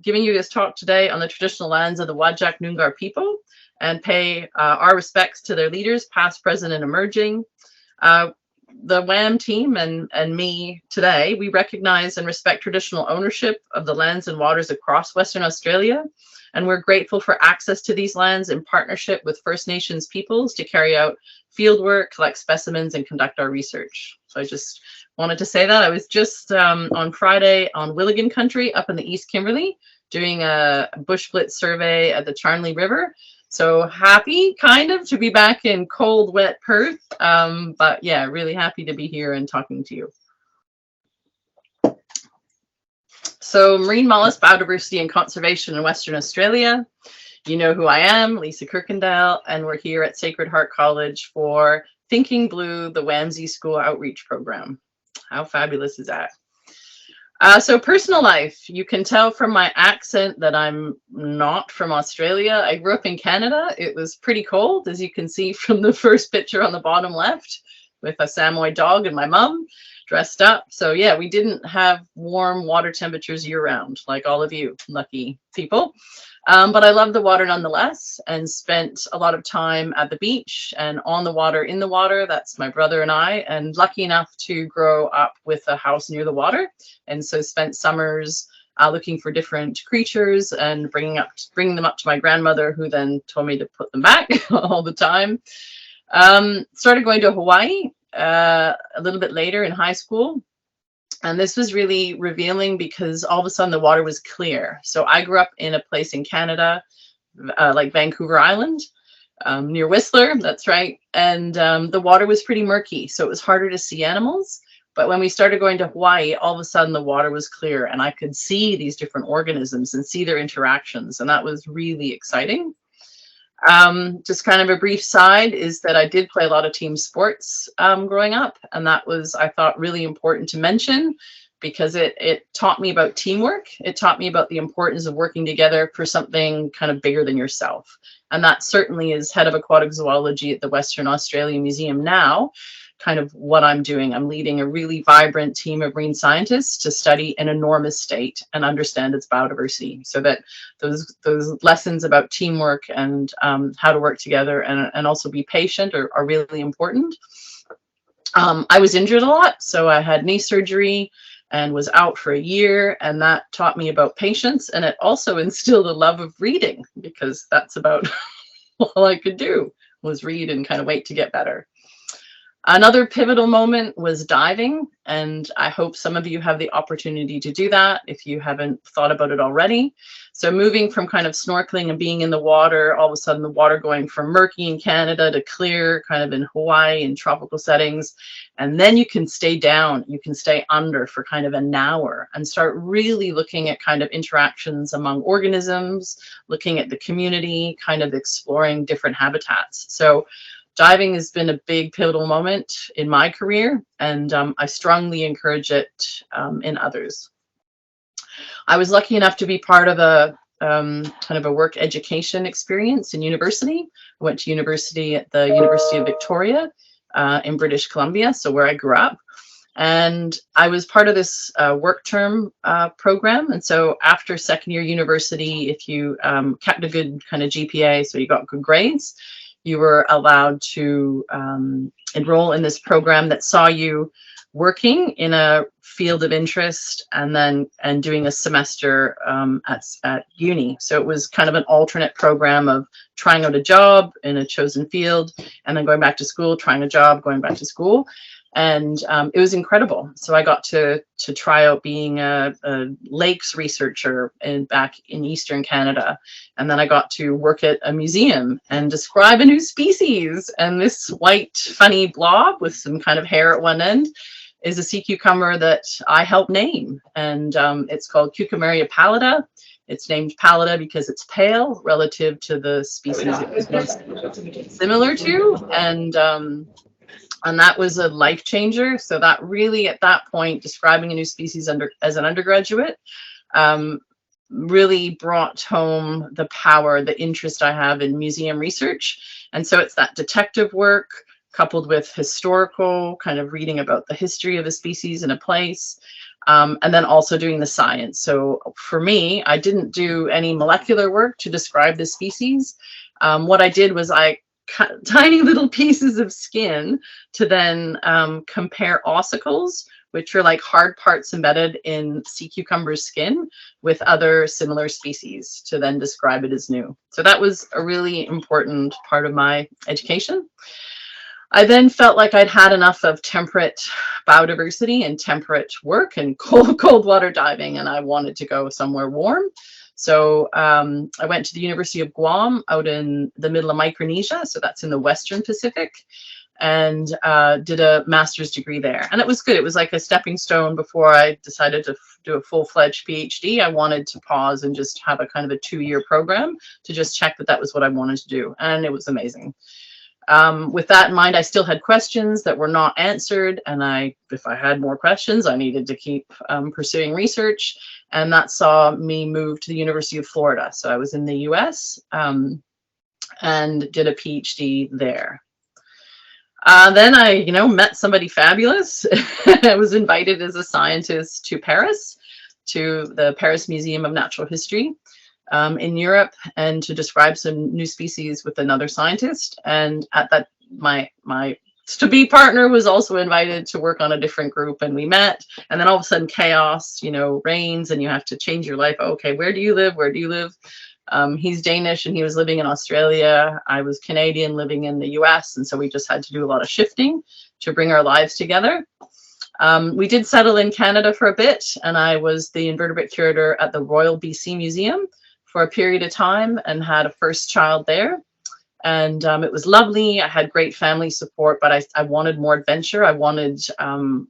giving you this talk today on the traditional lands of the Whadjuk Noongar people and pay our respects to their leaders, past, present, and emerging. The WAM team and me today, we recognize and respect traditional ownership of the lands and waters across Western Australia. And we're grateful for access to these lands in partnership with First Nations peoples to carry out field work, collect specimens, and conduct our research. So I just wanted to say that. I was just on Friday on Willigan country up in the East Kimberley doing a bush blitz survey at the Charnley River. So happy kind of to be back in cold, wet Perth. But yeah, really happy to be here and talking to you. So marine mollusk biodiversity and conservation in Western Australia. You know who I am, Lisa Kirkendale, and we're here at Sacred Heart College for Thinking Blue, the WAMSI School Outreach Program. How fabulous is that? So personal life, you can tell from my accent that I'm not from Australia. I grew up in Canada. It was pretty cold, as you can see from the first picture on the bottom left, with a Samoyed dog and my mum dressed up. So yeah, we didn't have warm water temperatures year round, like all of you lucky people. But I love the water nonetheless, and spent a lot of time at the beach and on the water, in the water. That's my brother and I, and lucky enough to grow up with a house near the water. And so spent summers looking for different creatures and bringing them up to my grandmother, who then told me to put them back all the time. Started going to Hawaii a little bit later in high school. And this was really revealing because all of a sudden the water was clear. So I grew up in a place in Canada, like Vancouver Island, near Whistler, that's right. And the water was pretty murky, so it was harder to see animals. But when we started going to Hawaii, all of a sudden the water was clear and I could see these different organisms and see their interactions. And that was really exciting. Just kind of a brief side is that I did play a lot of team sports growing up, and that was, I thought, really important to mention because it taught me about teamwork. It taught me about the importance of working together for something kind of bigger than yourself. And that certainly is head of aquatic zoology at the Western Australia Museum now, kind of what I'm doing. I'm leading a really vibrant team of marine scientists to study an enormous state and understand its biodiversity, so that those lessons about teamwork and how to work together and also be patient are really important. I was injured a lot, so I had knee surgery and was out for a year, and that taught me about patience, and it also instilled a love of reading, because that's about all I could do was read and kind of wait to get better. Another pivotal moment was diving, and I hope some of you have the opportunity to do that if you haven't thought about it already. So moving from kind of snorkeling and being in the water, all of a sudden the water going from murky in Canada to clear kind of in Hawaii in tropical settings. And then you can stay down, you can stay under for kind of an hour and start really looking at kind of interactions among organisms, looking at the community, kind of exploring different habitats. So diving has been a big pivotal moment in my career, and I strongly encourage it in others. I was lucky enough to be part of a kind of a work education experience in university. I went to university at the University of Victoria in British Columbia, so where I grew up. And I was part of this work term program. And so after second year university, if you kept a good kind of GPA, so you got good grades, you were allowed to enroll in this program that saw you working in a field of interest and doing a semester at uni. So it was kind of an alternate program of trying out a job in a chosen field and then going back to school, trying a job, going back to school. And it was incredible. So I got to try out being a lakes researcher back in Eastern Canada. And then I got to work at a museum and describe a new species. And this white, funny blob with some kind of hair at one end is a sea cucumber that I helped name. And it's called Cucumeria pallida. It's named pallida because it's pale relative to the species it was most similar to. And that was a life changer. So that really, at that point, describing a new species as an undergraduate really brought home the power, the interest I have in museum research. And so it's that detective work coupled with historical, kind of reading about the history of a species in a place, and then also doing the science. So for me, I didn't do any molecular work to describe the species. What I did was I cut tiny little pieces of skin to then compare ossicles, which are like hard parts embedded in sea cucumber skin, with other similar species to then describe it as new. So that was a really important part of my education. I then felt like I'd had enough of temperate biodiversity and temperate work and cold water diving, and I wanted to go somewhere warm. So I went to the University of Guam out in the middle of Micronesia, so that's in the Western Pacific, and did a master's degree there. And it was good. It was like a stepping stone before I decided to do a full-fledged PhD. I wanted to pause and just have a kind of a 2-year program to just check that that was what I wanted to do. And it was amazing. With that in mind, I still had questions that were not answered. And if I had more questions, I needed to keep pursuing research. And that saw me move to the University of Florida. So I was in the US and did a PhD there. Then I, met somebody fabulous. I was invited as a scientist to Paris, to the Paris Museum of Natural History in Europe, and to describe some new species with another scientist. And at that, my to-be partner was also invited to work on a different group, and we met. And then all of a sudden, chaos, reigns, and you have to change your life. Okay, where do you live? Where do you live? He's Danish and he was living in Australia. I was Canadian living in the US. And so we just had to do a lot of shifting to bring our lives together. We did settle in Canada for a bit, and I was the invertebrate curator at the Royal BC Museum for a period of time and had a first child there. And it was lovely. I had great family support, but I wanted more adventure. I wanted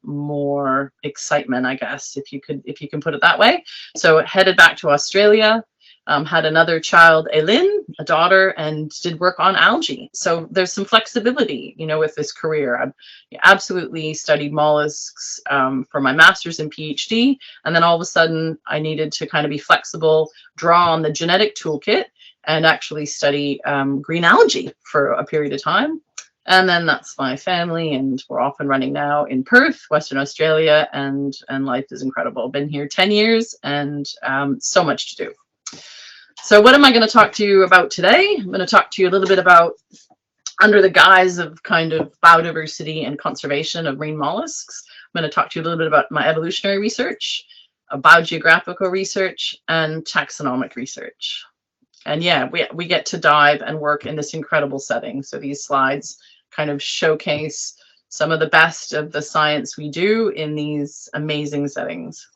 more excitement, I guess, if you can put it that way. So headed back to Australia. Had another child, Eileen, a daughter, and did work on algae. So there's some flexibility, with this career. I absolutely studied molluscs for my master's and PhD. And then all of a sudden I needed to kind of be flexible, draw on the genetic toolkit, and actually study green algae for a period of time. And then that's my family, and we're off and running now in Perth, Western Australia, and life is incredible. Been here 10 years and so much to do. So what am I going to talk to you about today? I'm going to talk to you a little bit about, under the guise of kind of biodiversity and conservation of marine mollusks, I'm going to talk to you a little bit about my evolutionary research, biogeographical research, and taxonomic research. And yeah, we get to dive and work in this incredible setting. So these slides kind of showcase some of the best of the science we do in these amazing settings.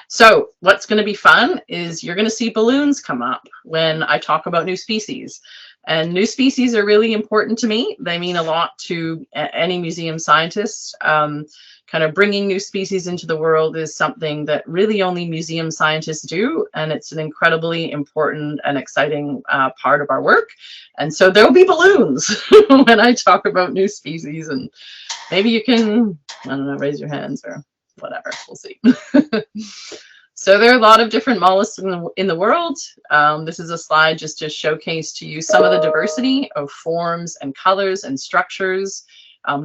So what's going to be fun is you're going to see balloons come up when I talk about new species. And new species are really important to me. They mean a lot to any museum scientist. Kind of bringing new species into the world is something that really only museum scientists do. And it's an incredibly important and exciting part of our work. And so there'll be balloons when I talk about new species. And maybe you can, I don't know, raise your hands or whatever, we'll see. So there are a lot of different mollusks in the world. This is a slide just to showcase to you some of the diversity of forms and colors and structures,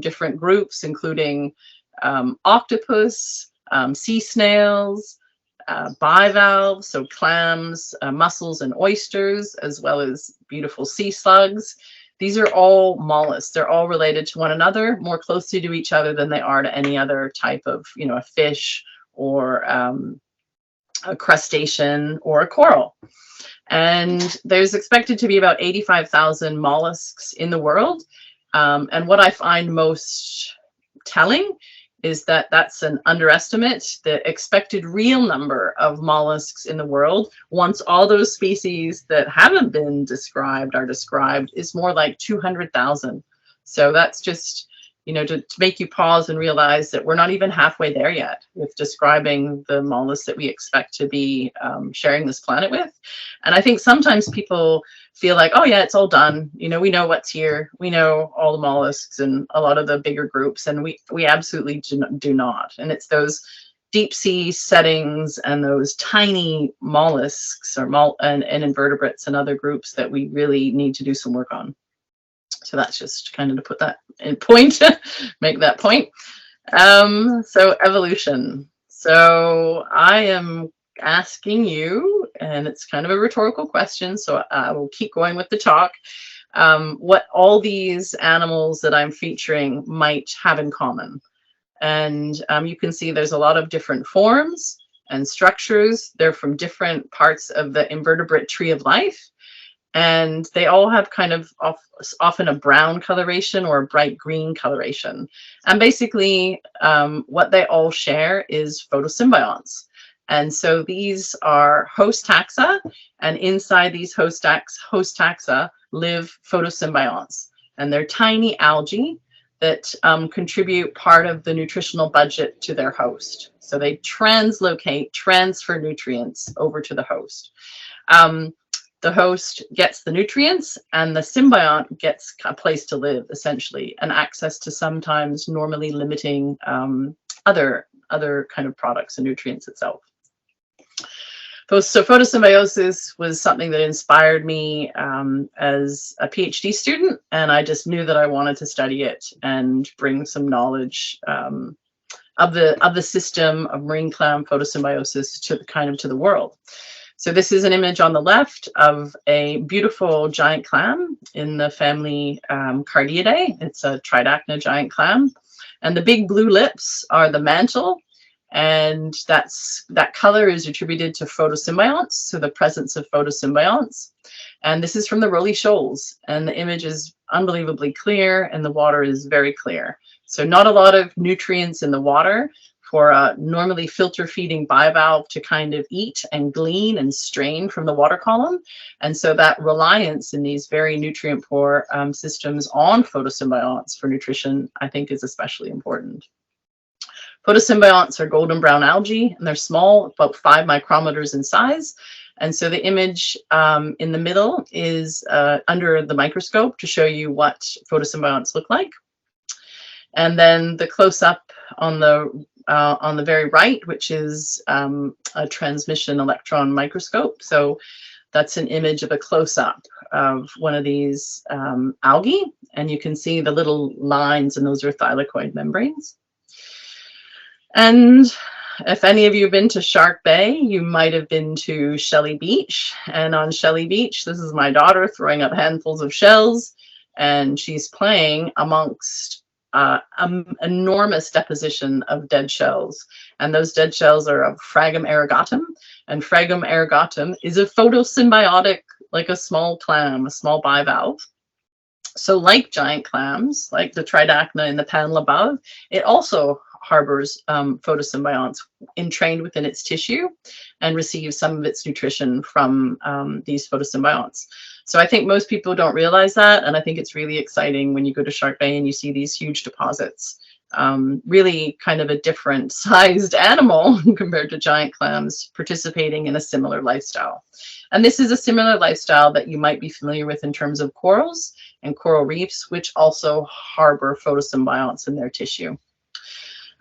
different groups, including octopus, sea snails, bivalves, so clams, mussels and oysters, as well as beautiful sea slugs. These are all mollusks. They're all related to one another, more closely to each other than they are to any other type of, a fish or a crustacean or a coral. And there's expected to be about 85,000 mollusks in the world. And what I find most telling is that that's an underestimate. The expected real number of mollusks in the world, once all those species that haven't been described are described, is more like 200,000. So that's just, to make you pause and realize that we're not even halfway there yet with describing the mollusks that we expect to be sharing this planet with. And I think sometimes people feel like, oh yeah, it's all done. We know what's here. We know all the mollusks and a lot of the bigger groups, and we absolutely do not. And it's those deep sea settings and those tiny mollusks and invertebrates and other groups that we really need to do some work on. So that's just kind of to put that in point, make that point. So evolution. So I am asking you, and it's kind of a rhetorical question, so I will keep going with the talk, what all these animals that I'm featuring might have in common. And you can see there's a lot of different forms and structures. They're from different parts of the invertebrate tree of life. And they all have kind of often a brown coloration or a bright green coloration. And basically, what they all share is photosymbionts. And so these are host taxa, and inside these host taxa live photosymbionts. And they're tiny algae that contribute part of the nutritional budget to their host. So they transfer nutrients over to the host. The host gets the nutrients, and the symbiont gets a place to live, essentially, and access to sometimes normally limiting other kind of products and nutrients itself. So photosymbiosis was something that inspired me as a PhD student, and I just knew that I wanted to study it and bring some knowledge of the system of marine clam photosymbiosis to the world. So this is an image on the left of a beautiful giant clam in the family Cardiidae. It's a tridacna giant clam. And the big blue lips are the mantle. And that color is attributed to photosymbionts, so the presence of photosymbionts. And this is from the Roly Shoals. And the image is unbelievably clear, and the water is very clear. So not a lot of nutrients in the water for a normally filter feeding bivalve to kind of eat and glean and strain from the water column. And so that reliance in these very nutrient poor systems on photosymbionts for nutrition, I think, is especially important. Photosymbionts are golden brown algae, and they're small, about 5 micrometers in size. And so the image in the middle is under the microscope to show you what photosymbionts look like. And then the close-up on the very right, which is a transmission electron microscope. So that's an image of a close-up of one of these algae, and you can see the little lines, and those are thylakoid membranes. And if any of you have been to Shark Bay, you might have been to Shelley Beach. And on Shelley Beach, this is my daughter throwing up handfuls of shells, and she's playing amongst enormous deposition of dead shells. And those dead shells are of Fragum ergatum. And Fragum ergatum is a photosymbiotic, like a small clam, a small bivalve. So like giant clams, like the tridacna in the panel above, it also harbors photosymbionts entrained within its tissue and receives some of its nutrition from these photosymbionts. So I think most people don't realize that, and I think it's really exciting when you go to Shark Bay and you see these huge deposits. Really kind of a different sized animal compared to giant clams participating in a similar lifestyle. And this is a similar lifestyle that you might be familiar with in terms of corals and coral reefs, which also harbor photosymbionts in their tissue.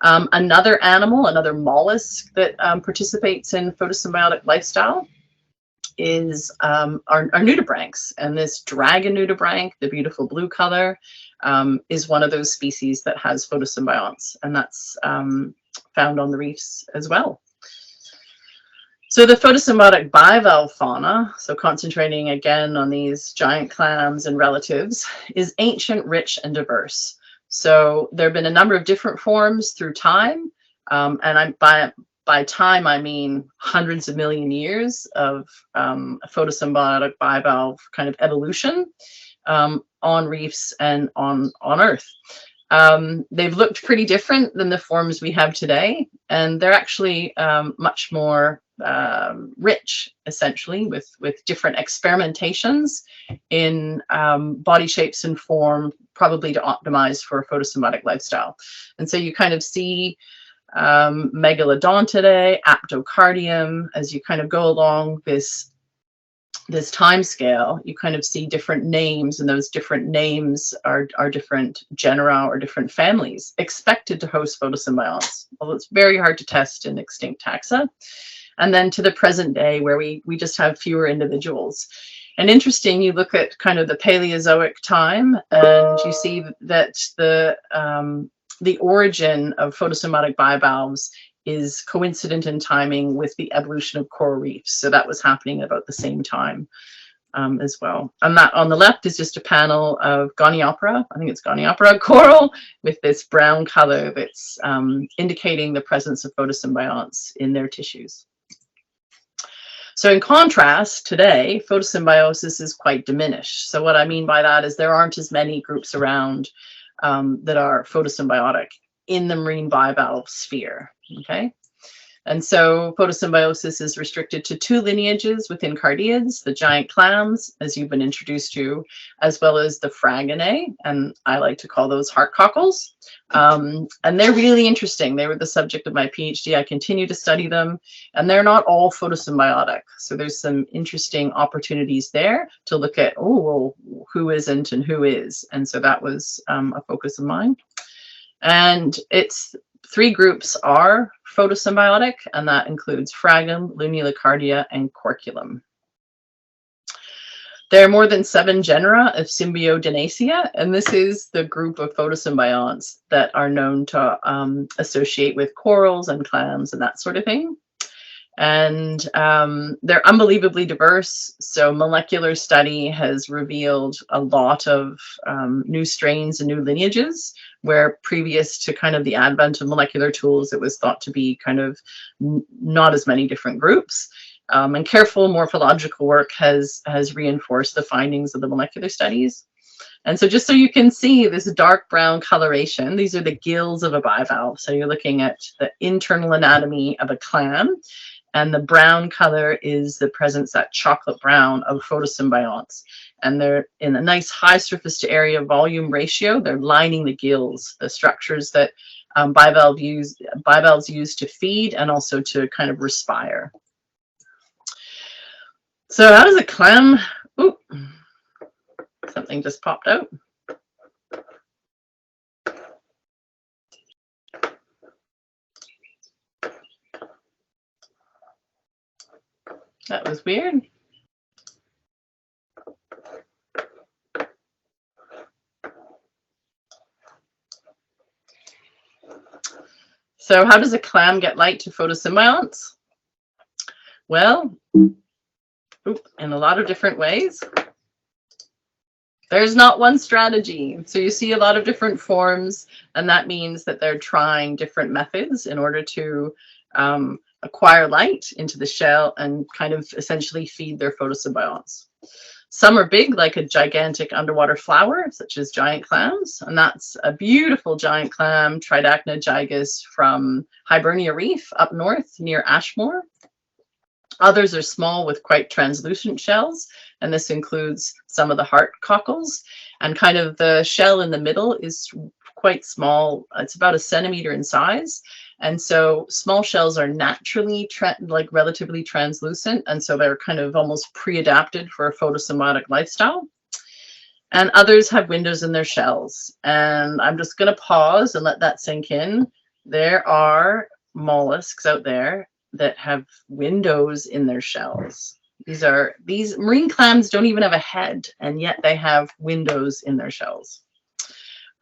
Another animal, another mollusk that participates in photosymbiotic lifestyle is our nudibranchs. And this dragon nudibranch, the beautiful blue color, is one of those species that has photosymbionts, and that's found on the reefs as well. So the photosymbiotic bivalve fauna, so concentrating again on these giant clams and relatives, is ancient, rich, and diverse. So there have been a number of different forms through time, and by time I mean hundreds of million years of photosymbiotic bivalve kind of evolution on reefs and on Earth. They've looked pretty different than the forms we have today, and they're actually much more rich, essentially, with different experimentations in body shapes and form, probably to optimize for a photosymbiotic lifestyle. And so you kind of see Megalodontidae, Aptocardium, as you kind of go along this time scale, you kind of see different names, and those different names are different genera or different families expected to host photosymbionts, although it's very hard to test in extinct taxa. And then to the present day, where we just have fewer individuals. And interesting, you look at kind of the Paleozoic time, and you see that the origin of photosymbiotic bivalves is coincident in timing with the evolution of coral reefs. So that was happening about the same time as well. And that on the left is just a panel of Goniopora, I think it's Goniopora coral, with this brown color that's indicating the presence of photosymbionts in their tissues. So in contrast, today, photosymbiosis is quite diminished. So what I mean by that is there aren't as many groups around that are photosymbiotic in the marine bivalve sphere, okay? And so photosymbiosis is restricted to two lineages within cardiids, the giant clams, as you've been introduced to, as well as the Fraginae, and I like to call those heart cockles. And they're really interesting. They were the subject of my PhD. I continue to study them, and they're not all photosymbiotic. So there's some interesting opportunities there to look at, oh, well, who isn't and who is. And so that was a focus of mine. And it's three groups are photosymbiotic, and that includes Fragum, Lunulacardia, and Corculum. There are more than 7 genera of Symbiodinaceae, and this is the group of photosymbionts that are known to associate with corals and clams and that sort of thing. And they're unbelievably diverse. So molecular study has revealed a lot of new strains and new lineages, where previous to kind of the advent of molecular tools, it was thought to be kind of not as many different groups. And careful morphological work has reinforced the findings of the molecular studies. And so just so you can see this dark brown coloration, these are the gills of a bivalve. So you're looking at the internal anatomy of a clam. And the brown color is the presence, that chocolate brown, of photosymbionts. And they're in a nice high surface to area volume ratio. They're lining the gills, the structures that bivalves use to feed and also to kind of respire. So how does a clam, ooh, something just popped out. That was weird. So how does a clam get light to photosymbionts? Well, in a lot of different ways. There's not one strategy. So you see a lot of different forms, and that means that they're trying different methods in order to acquire light into the shell and kind of essentially feed their photosymbionts. Some are big, like a gigantic underwater flower, such as giant clams, and that's a beautiful giant clam, Tridacna gigas, from Hibernia Reef up north near Ashmore. Others are small with quite translucent shells, and this includes some of the heart cockles, and kind of the shell in the middle is quite small. It's about 1 centimeter in size. And so small shells are naturally relatively translucent, and so they're kind of almost pre-adapted for a photosymbiotic lifestyle. And others have windows in their shells. And I'm just going to pause and let that sink in. There are molluscs out there that have windows in their shells. These marine clams don't even have a head, and yet they have windows in their shells.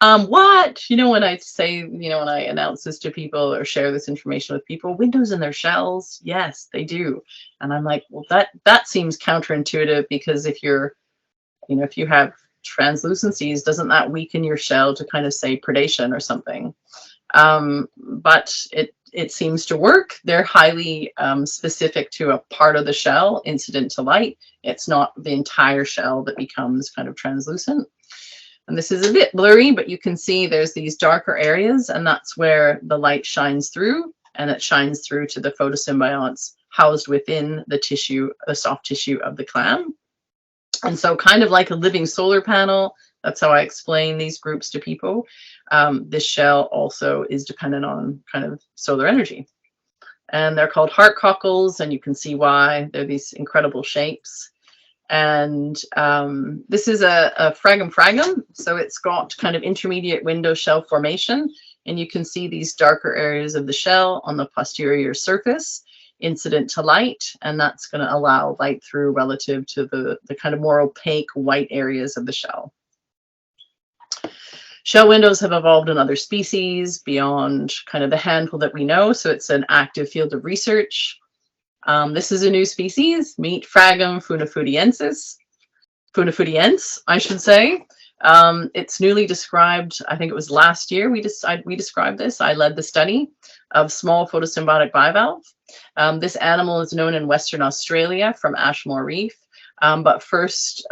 What? You know, when I say, you know, when I announce this to people or share this information with people, windows in their shells, yes, they do. And I'm like, well, that seems counterintuitive, because if you're, you know, if you have translucencies, doesn't that weaken your shell to kind of say predation or something? But it seems to work. They're highly specific to a part of the shell incident to light. It's not the entire shell that becomes kind of translucent. And this is a bit blurry, but you can see there's these darker areas, and that's where the light shines through, and it shines through to the photosymbionts housed within the tissue, the soft tissue of the clam. And so kind of like a living solar panel, that's how I explain these groups to people. This shell also is dependent on kind of solar energy. And they're called heart cockles, and you can see why. They're these incredible shapes. And this is a fragum, so it's got kind of intermediate window shell formation, and you can see these darker areas of the shell on the posterior surface incident to light, and that's going to allow light through relative to the kind of more opaque white areas of the shell. Shell windows have evolved in other species beyond kind of the handful that we know, so it's an active field of research. This is a new species, meet Fragum funifutiensis, I should say. It's newly described, I think it was last year we described this. I led the study of small photosymbiotic bivalve. This animal is known in Western Australia from Ashmore Reef, but first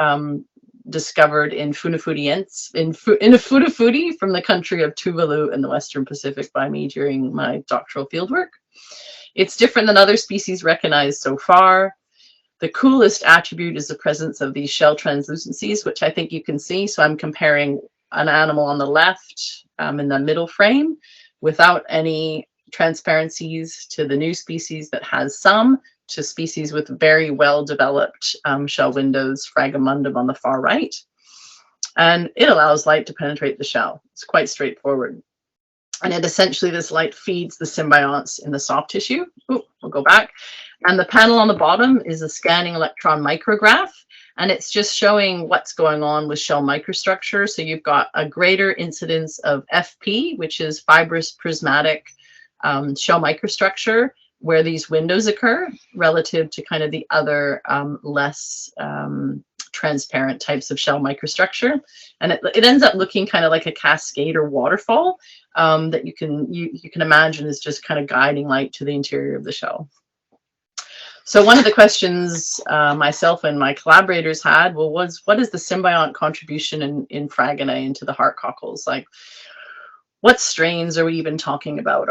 discovered in Funifutiensis, in a Funafuti from the country of Tuvalu in the Western Pacific by me during my doctoral fieldwork. It's different than other species recognized so far. The coolest attribute is the presence of these shell translucencies, which I think you can see. So I'm comparing an animal on the left in the middle frame without any transparencies to the new species that has some, to species with very well developed shell windows, Fragumundum on the far right. And it allows light to penetrate the shell. It's quite straightforward. And it essentially, this light feeds the symbionts in the soft tissue. Ooh, we'll go back. And the panel on the bottom is a scanning electron micrograph. And it's just showing what's going on with shell microstructure. So you've got a greater incidence of FP, which is fibrous prismatic shell microstructure, where these windows occur relative to kind of the other less transparent types of shell microstructure. And it ends up looking kind of like a cascade or waterfall that you can imagine is just kind of guiding light to the interior of the shell. So one of the questions myself and my collaborators had, well, was what is the symbiont contribution in Fraginae into the heart cockles? Like, what strains are we even talking about?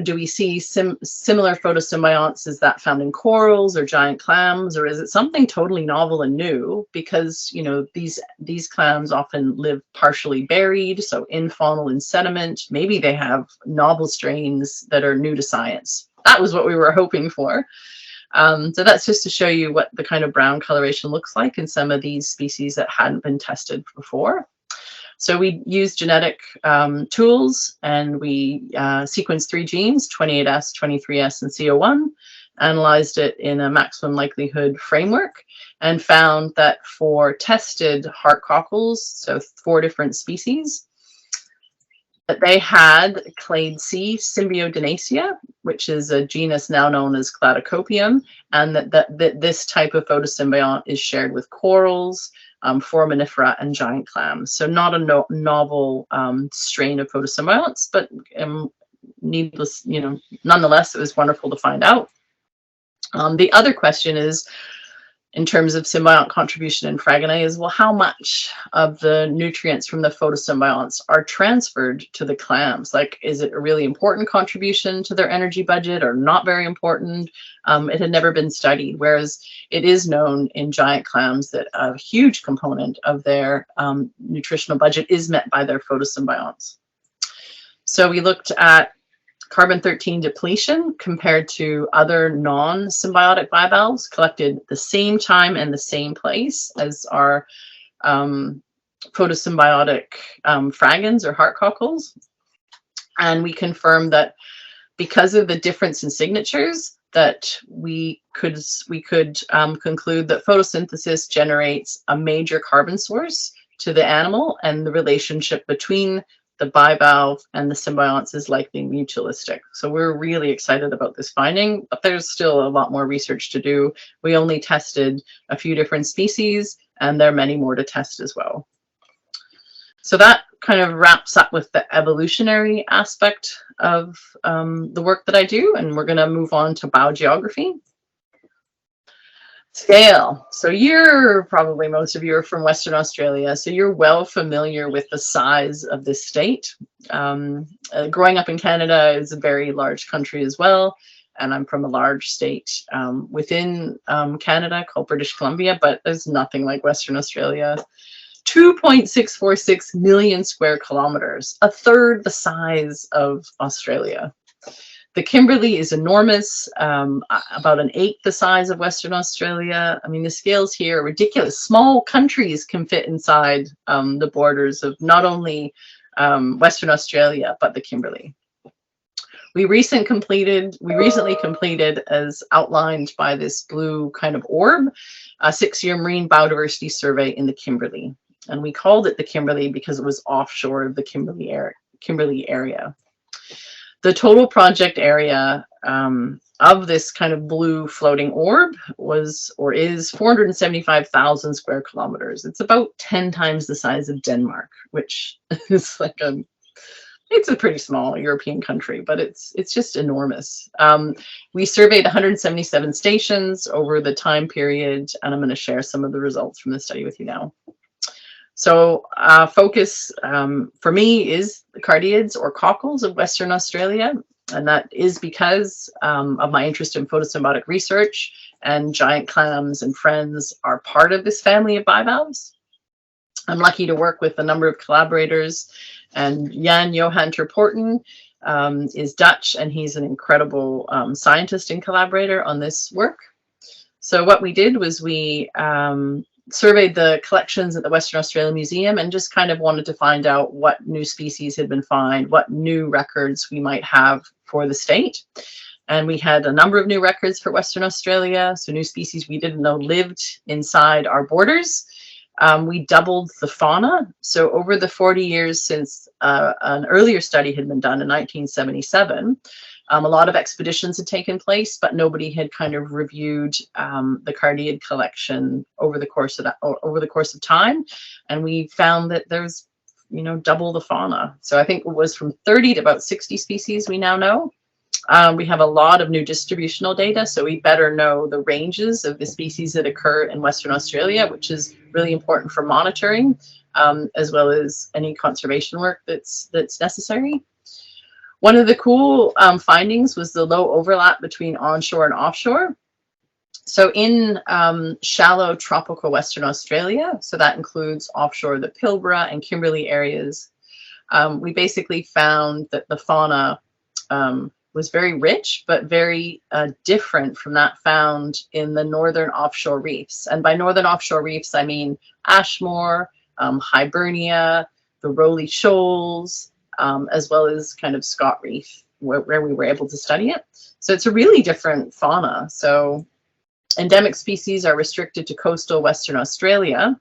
Do we see similar photosymbionts as that found in corals or giant clams, or is it something totally novel and new? Because, you know, these clams often live partially buried, so infaunal in sediment. Maybe they have novel strains that are new to science. That was what we were hoping for. So that's just to show you what the kind of brown coloration looks like in some of these species that hadn't been tested before. So we used genetic tools, and we sequenced 3 genes, 28S, 23S, and CO1, analyzed it in a maximum likelihood framework, and found that for tested heart cockles, so 4 different species, that they had clade C Symbiodinaceae, which is a genus now known as Cladocopium, and that this type of photosymbiont is shared with corals, foraminifera, and giant clams. So not a novel strain of photosymbionts, but needless, you know, nonetheless, it was wonderful to find out. The other question is, in terms of symbiont contribution in Fraginae, is, well, how much of the nutrients from the photosymbionts are transferred to the clams? Like, is it a really important contribution to their energy budget or not very important? It had never been studied, whereas it is known in giant clams that a huge component of their nutritional budget is met by their photosymbionts. So we looked at carbon-13 depletion compared to other non-symbiotic bivalves collected at the same time and the same place as our photosymbiotic fragans or heart cockles. And we confirmed that because of the difference in signatures, that we could conclude that photosynthesis generates a major carbon source to the animal, and the relationship between the bivalve and the symbionts is likely mutualistic. So we're really excited about this finding, but there's still a lot more research to do. We only tested a few different species, and there are many more to test as well. So that kind of wraps up with the evolutionary aspect of the work that I do, and we're going to move on to biogeography. Scale. So probably most of you are from Western Australia, so you're well familiar with the size of this state. Growing up in Canada is a very large country as well, and I'm from a large state within Canada called British Columbia, but there's nothing like Western Australia. 2.646 million square kilometers, a third the size of Australia. The Kimberley is enormous, about an eighth the size of Western Australia. I mean, the scales here are ridiculous. Small countries can fit inside the borders of not only Western Australia, but the Kimberley. We recently completed, as outlined by this blue kind of orb, a 6-year marine biodiversity survey in the Kimberley. And we called it the Kimberley because it was offshore of the Kimberley area. The total project area of this kind of blue floating orb was, or is, 475,000 square kilometers. It's about 10 times the size of Denmark, which is like it's a pretty small European country, but it's just enormous. We surveyed 177 stations over the time period, and I'm going to share some of the results from the study with you now. So focus for me is the cardiids or cockles of Western Australia, and that is because of my interest in photosymbiotic research, and giant clams and friends are part of this family of bivalves. I'm lucky to work with a number of collaborators, and Jan Johan ter Poorten is Dutch, and he's an incredible scientist and collaborator on this work. So what we did was we surveyed the collections at the Western Australia Museum and just kind of wanted to find out what new species had been found, what new records we might have for the state. And we had a number of new records for Western Australia, so new species we didn't know lived inside our borders. We doubled the fauna. So over the 40 years since an earlier study had been done in 1977, a lot of expeditions had taken place, but nobody had kind of reviewed the cardiid collection over the course of time, and we found that there's, you know, double the fauna. So I think it was from 30 to about 60 species we now know. We have a lot of new distributional data, so we better know the ranges of the species that occur in Western Australia, which is really important for monitoring, as well as any conservation work that's necessary. One of the cool findings was the low overlap between onshore and offshore. So in shallow tropical Western Australia, so that includes offshore the Pilbara and Kimberley areas, we basically found that the fauna was very rich, but very different from that found in the northern offshore reefs. And by northern offshore reefs, I mean Ashmore, Hibernia, the Rowley Shoals, as well as kind of Scott Reef, where we were able to study it. So it's a really different fauna. So endemic species are restricted to coastal Western Australia.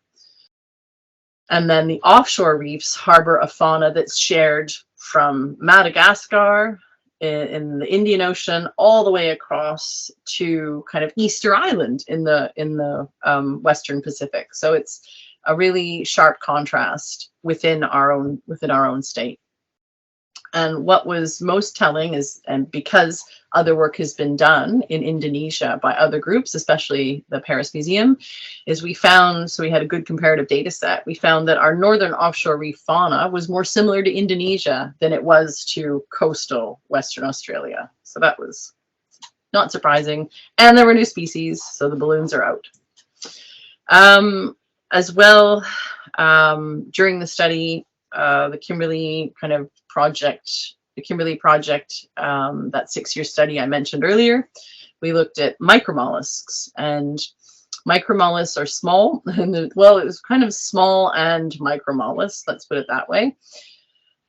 And then the offshore reefs harbor a fauna that's shared from Madagascar in the Indian Ocean all the way across to kind of Easter Island in the Western Pacific. So it's a really sharp contrast within our own state. And what was most telling is, and because other work has been done in Indonesia by other groups, especially the Paris Museum, is we found, so we had a good comparative data set, we found that our northern offshore reef fauna was more similar to Indonesia than it was to coastal Western Australia. So that was not surprising. And there were new species, so the balloons are out. As well, during the study, the Kimberley kind of project, that 6-year study I mentioned earlier, we looked at micromolluscs, and micromolluscs are small, and well, it was kind of small and micromolluscs, let's put it that way.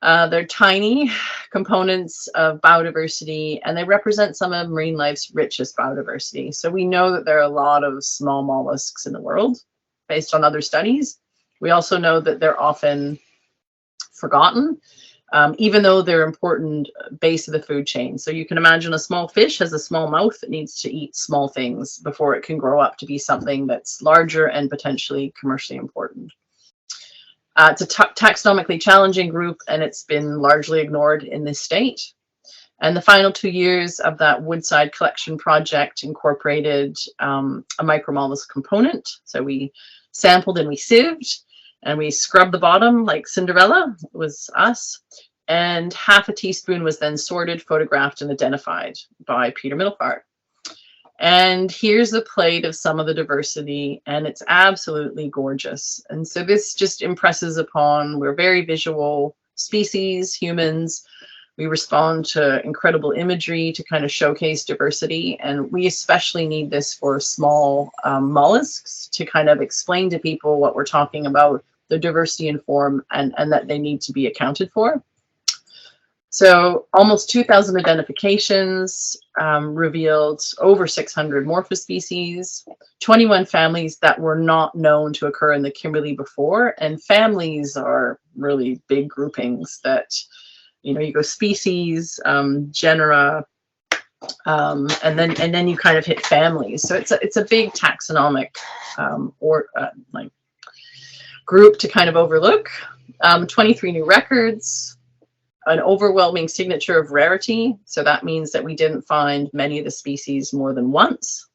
They're tiny components of biodiversity, and they represent some of marine life's richest biodiversity. So we know that there are a lot of small mollusks in the world based on other studies. We also know that they're often forgotten, even though they're important base of the food chain. So you can imagine a small fish has a small mouth that needs to eat small things before it can grow up to be something that's larger and potentially commercially important. It's a taxonomically challenging group, and it's been largely ignored in this state. And the final 2 years of that Woodside collection project incorporated a micromollusk component. So we sampled and we sieved, and we scrubbed the bottom like Cinderella, it was us. And half a teaspoon was then sorted, photographed, and identified by Peter Middlepart. And here's a plate of some of the diversity, and it's absolutely gorgeous. And so this just impresses upon, we're very visual species, humans. We respond to incredible imagery to kind of showcase diversity. And we especially need this for small mollusks to kind of explain to people what we're talking about, the diversity in form, and that they need to be accounted for. So almost 2,000 identifications, revealed over 600 morphospecies, 21 families that were not known to occur in the Kimberley before. And families are really big groupings that, you know, you go species, genera, and then you kind of hit families. So it's a big taxonomic like group to kind of overlook. 23 new records, an overwhelming signature of rarity. So that means that we didn't find many of the species more than once.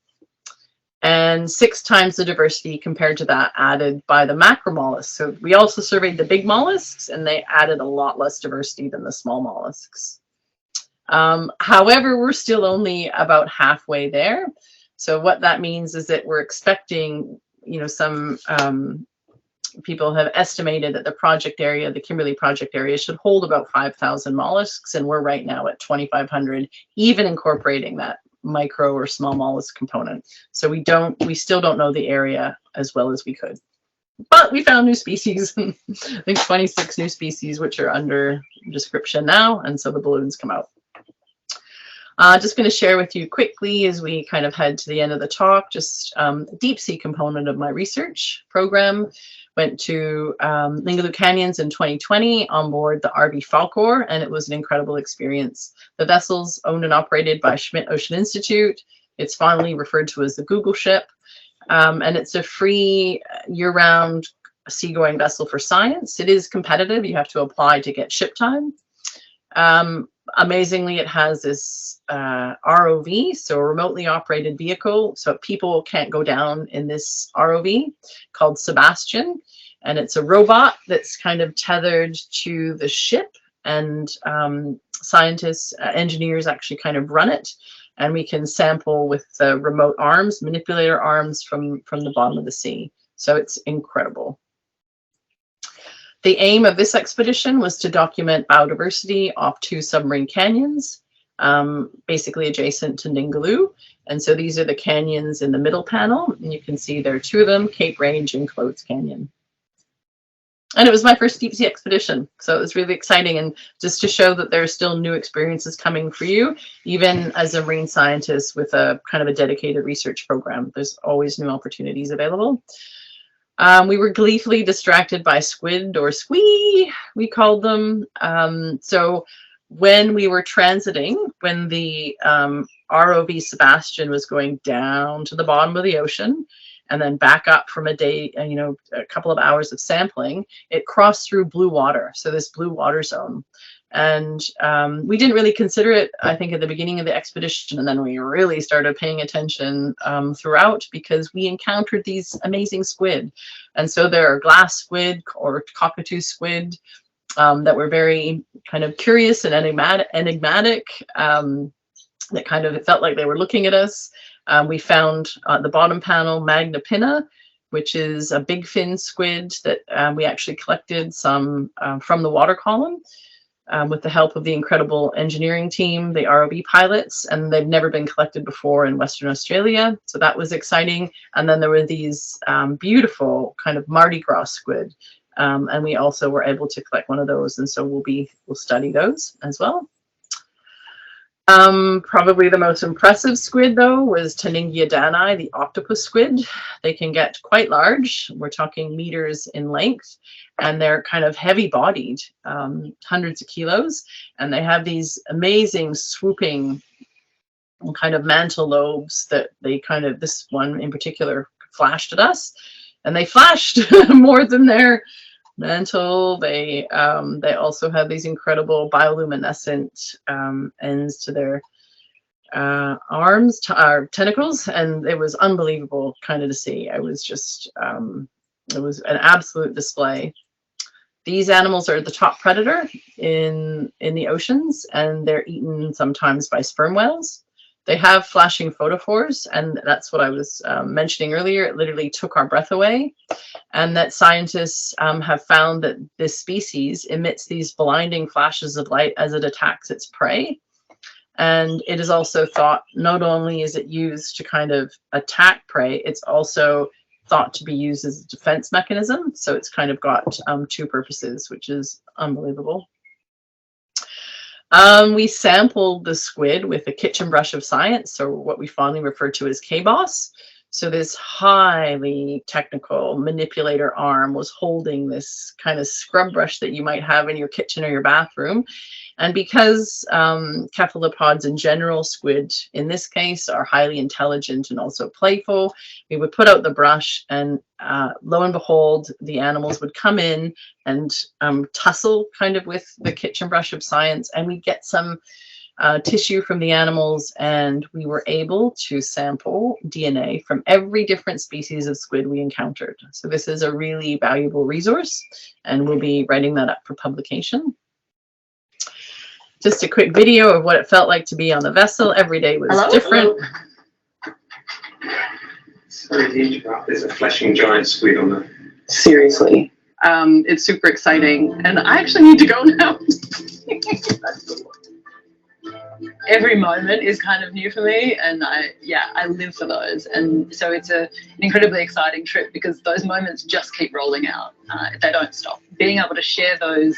And 6 times the diversity compared to that added by the macromolluscs. So we also surveyed the big molluscs, and they added a lot less diversity than the small molluscs. However, we're still only about halfway there. So what that means is that we're expecting, you know, some people have estimated that the project area, the Kimberley project area, should hold about 5,000 mollusks, and we're right now at 2,500, even incorporating that micro or small mollusk component. So we still don't know the area as well as we could. But we found new species, I think 26 new species, which are under description now, and so the balloons come out. Just going to share with you quickly as we kind of head to the end of the talk, just deep sea component of my research program. Went to Ningaloo Canyons in 2020 on board the RV Falkor, and it was an incredible experience. The vessel's owned and operated by Schmidt Ocean Institute. It's fondly referred to as the Google ship, and it's a free year-round seagoing vessel for science. It is competitive. You have to apply to get ship time. Amazingly, it has this ROV, so a remotely operated vehicle, so people can't go down in this ROV, called Sebastian, and it's a robot that's kind of tethered to the ship, and scientists, engineers actually kind of run it, and we can sample with the remote arms, manipulator arms from the bottom of the sea. So it's incredible. The aim of this expedition was to document biodiversity off 2 submarine canyons, basically adjacent to Ningaloo. And so these are the canyons in the middle panel, and you can see there are 2 of them, Cape Range and Clothes Canyon. And it was my first deep sea expedition, so it was really exciting, and just to show that there are still new experiences coming for you, even as a marine scientist with a kind of a dedicated research program. There's always new opportunities available. We were gleefully distracted by squid, or squeee, we called them. So when we were transiting, when the ROV Sebastian was going down to the bottom of the ocean and then back up from a day, you know, a couple of hours of sampling, it crossed through blue water. So this blue water zone. And we didn't really consider it, I think, at the beginning of the expedition, and then we really started paying attention throughout, because we encountered these amazing squid. And so there are glass squid or cockatoo squid that were very kind of curious and enigmatic, that kind of, it felt like they were looking at us. We found the bottom panel Magna pinna, which is a big fin squid that we actually collected some from the water column. With the help of the incredible engineering team, the ROV pilots, and they've never been collected before in Western Australia. So that was exciting. And then there were these beautiful kind of Mardi Gras squid. And we also were able to collect one of those. And so we'll study those as well. Probably the most impressive squid, though, was Taningia danae, the octopus squid. They can get quite large. We're talking meters in length, and they're kind of heavy-bodied, hundreds of kilos, and they have these amazing swooping kind of mantle lobes that they kind of, this one in particular, flashed at us, and they flashed more than their mantle. They also have these incredible bioluminescent ends to their arms, tentacles, and it was unbelievable kind of to see. I was just, it was an absolute display. These animals are the top predator in the oceans, and they're eaten sometimes by sperm whales. They have flashing photophores, and that's what I was mentioning earlier. It literally took our breath away, and that scientists have found that this species emits these blinding flashes of light as it attacks its prey. And it is also thought, not only is it used to kind of attack prey, it's also thought to be used as a defense mechanism. So it's kind of got 2 purposes, which is unbelievable. We sampled the squid with a kitchen brush of science, or what we fondly refer to as KBOS. So this highly technical manipulator arm was holding this kind of scrub brush that you might have in your kitchen or your bathroom. And because cephalopods in general, squid in this case, are highly intelligent and also playful, we would put out the brush and lo and behold, the animals would come in and tussle kind of with the kitchen brush of science, and we'd get some tissue from the animals, and we were able to sample DNA from every different species of squid we encountered. So this is a really valuable resource, and we'll be writing that up for publication. Just a quick video of what it felt like to be on the vessel. Every day was different. Sorry to interrupt. There's a flashing giant squid on the... Seriously. It's super exciting. And I actually need to go now. Every moment is kind of new for me, and I live for those. And so it's an incredibly exciting trip because those moments just keep rolling out. They don't stop. Being able to share those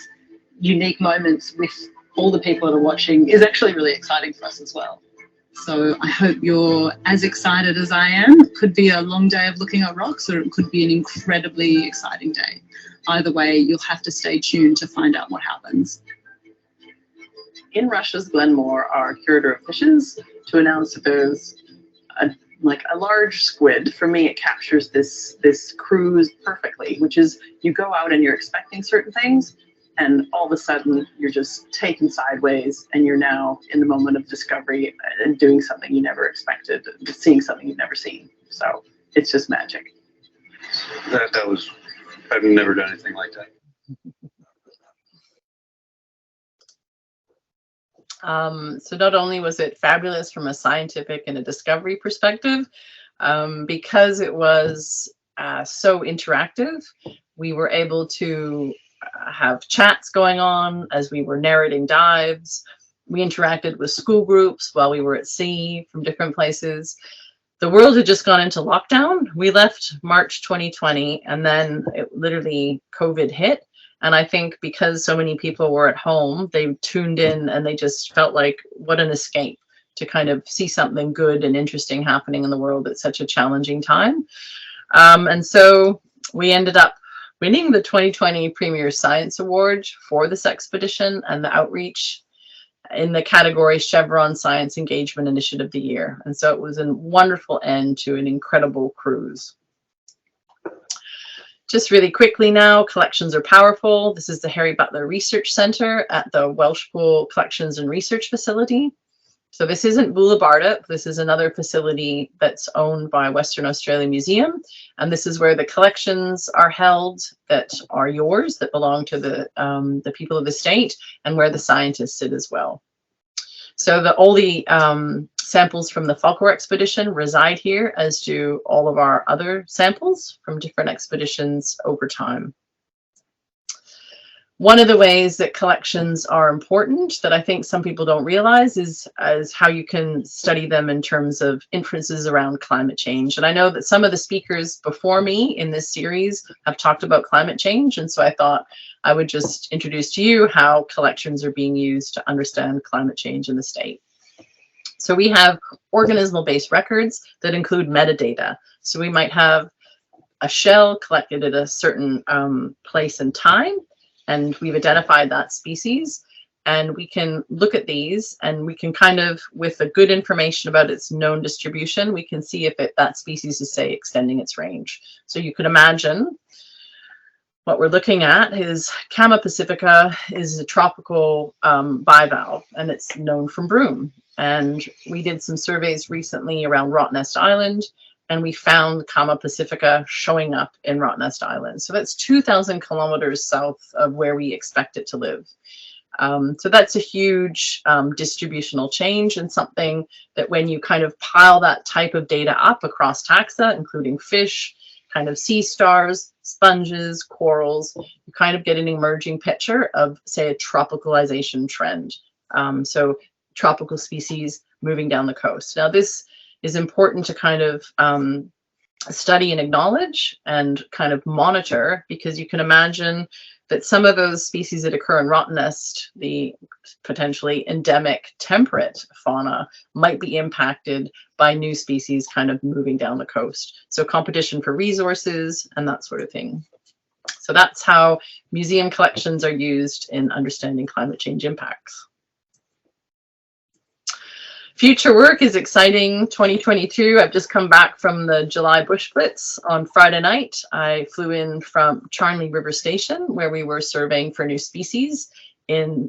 unique moments with all the people that are watching is actually really exciting for us as well. So I hope you're as excited as I am. It could be a long day of looking at rocks, or it could be an incredibly exciting day. Either way, you'll have to stay tuned to find out what happens. In Russia's Glenmore, our curator of fishes, to announce that there's a large squid. For me, it captures this cruise perfectly, which is you go out and you're expecting certain things, and all of a sudden you're just taken sideways, and you're now in the moment of discovery and doing something you never expected, seeing something you've never seen. So it's just magic. That was, I've never done anything like that. So not only was it fabulous from a scientific and a discovery perspective, because it was so interactive, we were able to have chats going on as we were narrating dives. We interacted with school groups while we were at sea from different places. The world had just gone into lockdown. We left March 2020, and then literally COVID hit. And I think because so many people were at home, they tuned in and they just felt like what an escape to kind of see something good and interesting happening in the world at such a challenging time. And so we ended up winning the 2020 Premier Science Award for this expedition and the outreach in the category Chevron Science Engagement Initiative of the Year. And so it was a wonderful end to an incredible cruise. Just really quickly now, collections are powerful. This is the Harry Butler Research Centre at the Welshpool Collections and Research Facility. So this isn't Bulabarda. This is another facility that's owned by Western Australia Museum. And this is where the collections are held that are yours, that belong to the people of the state, and where the scientists sit as well. So all the samples from the Falkor expedition reside here, as do all of our other samples from different expeditions over time. One of the ways that collections are important that I think some people don't realize is how you can study them in terms of inferences around climate change. And I know that some of the speakers before me in this series have talked about climate change. And so I thought I would just introduce to you how collections are being used to understand climate change in the state. So we have organismal-based records that include metadata. So we might have a shell collected at a certain place and time, and we've identified that species, and we can look at these, and we can kind of, with the good information about its known distribution, we can see if that species is, say, extending its range. So you could imagine what we're looking at is Cama pacifica is a tropical bivalve, and it's known from Broome. And we did some surveys recently around Rottnest Island, and we found Cama pacifica showing up in Rottnest Island. So that's 2,000 kilometers south of where we expect it to live. So that's a huge distributional change, and something that when you kind of pile that type of data up across taxa, including fish, kind of sea stars, sponges, corals, you kind of get an emerging picture of, say, a tropicalization trend. So tropical species moving down the coast. Now, this is important to kind of study and acknowledge and kind of monitor, because you can imagine that some of those species that occur in rottennest, the potentially endemic temperate fauna, might be impacted by new species kind of moving down the coast. So competition for resources and that sort of thing. So that's how museum collections are used in understanding climate change impacts. Future work is exciting. 2022, I've just come back from the July Bush Blitz on Friday night. I flew in from Charnley River Station, where we were surveying for new species in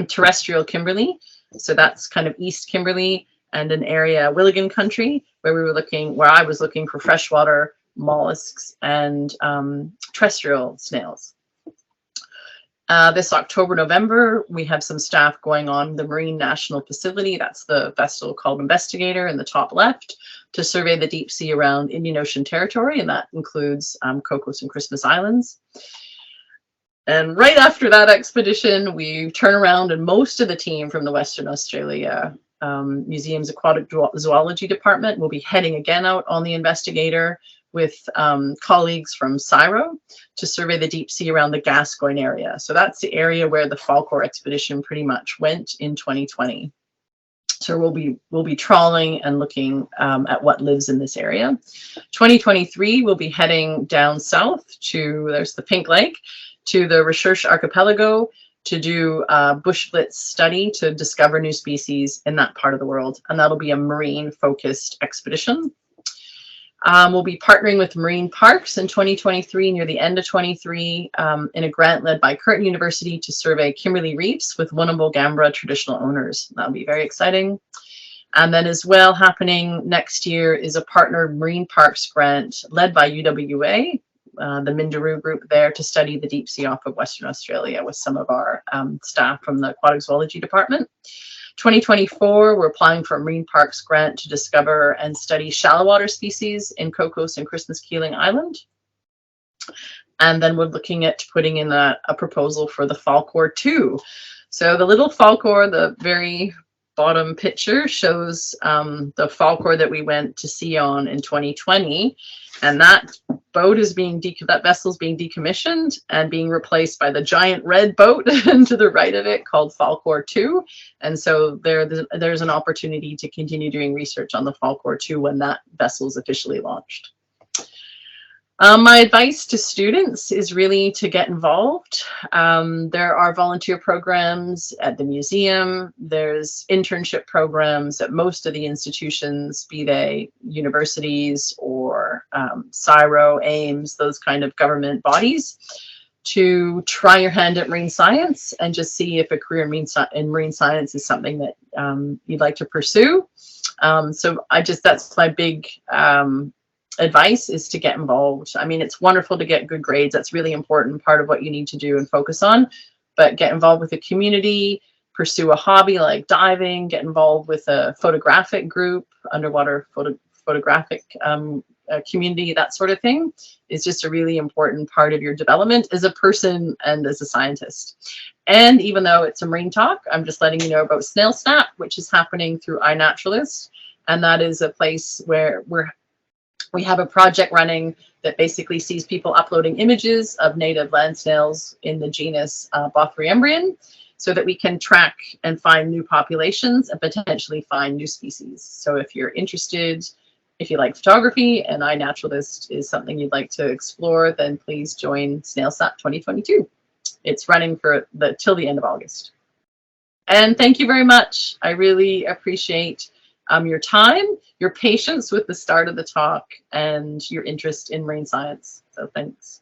terrestrial Kimberley. So that's kind of East Kimberley and an area, Willigan country, where I was looking for freshwater molluscs and terrestrial snails. This October, November, we have some staff going on the Marine National Facility. That's the vessel called Investigator in the top left, to survey the deep sea around Indian Ocean territory, and that includes Cocos and Christmas Islands. And right after that expedition, we turn around and most of the team from the Western Australia Museum's Aquatic Zoology Department will be heading again out on the Investigator with colleagues from CSIRO to survey the deep sea around the Gascoyne area. So that's the area where the Falkor expedition pretty much went in 2020. So we'll be trawling and looking at what lives in this area. 2023, we'll be heading down south to, there's the Pink Lake, to the Recherche Archipelago to do a bush blitz study to discover new species in that part of the world. And that'll be a marine focused expedition. We'll be partnering with marine parks in 2023, near the end of 23, in a grant led by Curtin University to survey Kimberley reefs with Winnable-Gambra traditional owners. That'll be very exciting. And then as well, happening next year is a partner marine parks grant led by UWA, the Minderoo group there, to study the deep sea off of Western Australia with some of our staff from the Aquatic Zoology Department. 2024, we're applying for a Marine Parks grant to discover and study shallow water species in Cocos and Christmas Keeling Island. And then we're looking at putting in a proposal for the Falkor 2. So the little Falkor, the very bottom picture, shows the Falkor that we went to sea on in 2020. And that boat is that vessel is being decommissioned and being replaced by the giant red boat to the right of it called Falkor 2. And so there's an opportunity to continue doing research on the Falkor 2 when that vessel is officially launched. My advice to students is really to get involved. There are volunteer programs at the museum. There's internship programs at most of the institutions, be they universities or CSIRO, AIMS, those kind of government bodies, to try your hand at marine science and just see if a career in marine science is something that you'd like to pursue. So that's my big advice, is to get involved. I mean, it's wonderful to get good grades. That's really important part of what you need to do and focus on, but get involved with the community, pursue a hobby like diving, get involved with a photographic group, underwater photographic community, that sort of thing is just a really important part of your development as a person and as a scientist. And even though it's a marine talk, I'm just letting you know about Snail Snap, which is happening through iNaturalist. And that is a place where we have a project running that basically sees people uploading images of native land snails in the genus Bothriembrion, so that we can track and find new populations and potentially find new species. So if you're interested, if you like photography and iNaturalist is something you'd like to explore, then please join SnailSat 2022. It's running for till the end of August. And thank you very much. I really appreciate your time, your patience with the start of the talk, and your interest in marine science. So thanks.